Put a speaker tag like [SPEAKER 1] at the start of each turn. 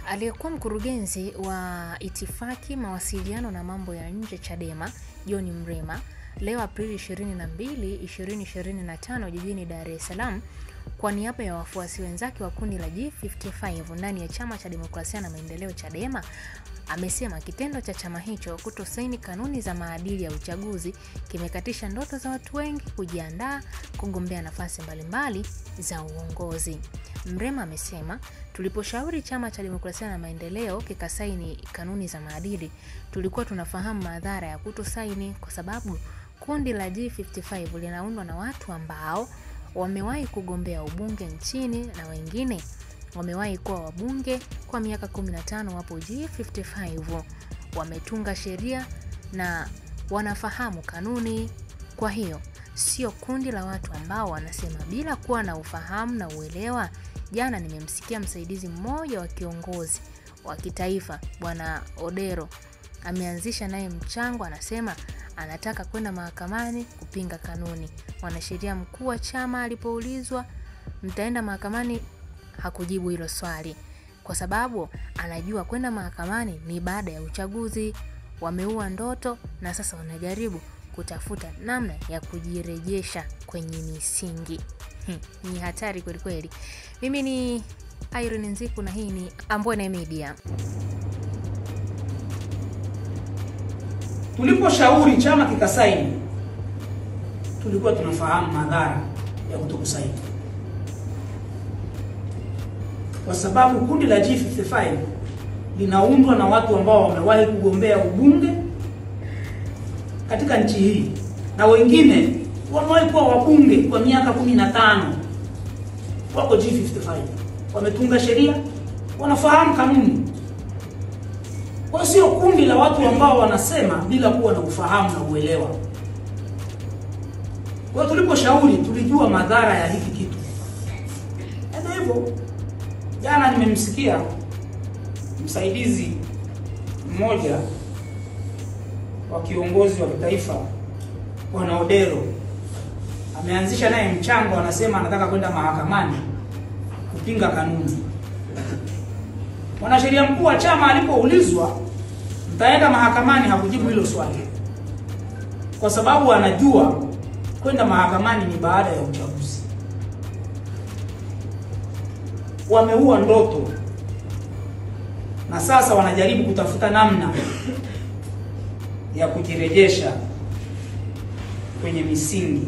[SPEAKER 1] Aliyekuwa mkurugenzi wa Itifaki Mawasiliano na Mambo ya Nje Chadema, John Mrema, leo Aprili 22, 2025 jijini Dar es Salaam, kwa niaba ya wafuasi wenzake wa kundi la G55 ndani ya Chama cha Demokrasia na Maendeleo Chadema, amesema kitendo cha chama hicho kutosaini kanuni za maadili ya uchaguzi kimekatisha ndoto za watu wengi kujiandaa kugombea nafasi mbalimbali za uongozi. Mrema amesema, tuliposhauri Chama cha Demokrasia na Maendeleo kikasaini kanuni za maadili, tulikuwa tunafahamu madhara ya kutosaini kwa sababu kundi la G55 linaundwa na watu ambao wamewahi kugombea ubunge nchini na wengine wamewahi kuwa wabunge kwa miaka 15. Wapo G55 wametunga sheria na wanafahamu kanuni. Kwa hiyo sio kundi la watu ambao wanasema bila kuwa na ufahamu na uelewa. Jana nimemsikia msaidizi mmoja wa kiongozi wa kitaifa Bwana Odero ameanzisha naye mchango, anasema anataka kwenda mahakamani kupinga kanuni. Mwanasheria mkuu wa chama alipoulizwa mtaenda mahakamani, hakujibu hilo swali kwa sababu anajua kwenda mahakamani ni baada ya uchaguzi. Wameua ndoto na sasa wanajaribu kutafuta namna ya kujirejesha kwenye misingi. Ni hatari kweli kweli. Mimi ni Irene Nziku na hii ni Ambwene Media.
[SPEAKER 2] Tuliposhauri chama kikasaini, tulikuwa tunafahamu madhara ya kutokusaini. Kwa sababu kundi la G55 linaundwa na watu ambao wamewahi kugombea ubunge katika nchi hii na wengine wamewahi kuwa wabunge kwa miaka 15. Wako G55, wametunga sheria, wanafahamu kanuni. Kwa sio kundi la watu ambao wanasema bila kuwa na ufahamu na uelewa. Kwa tuliposhauri tulijua madhara ya hiki kitu. Ndio hivyo. Jana nimemsikia msaidizi mmoja wa kiongozi wa kitaifa Bwana Odero ameanzisha naye mchango, anasema anataka kwenda mahakamani kupinga kanuni. Mwanasheria mkuu wa chama alipoulizwa mtaenda mahakamani, hakujibu hilo swali kwa sababu anajua kwenda mahakamani ni baada ya uchaguzi. Wameua ndoto na sasa wanajaribu kutafuta namna ya kujirejesha kwenye misingi.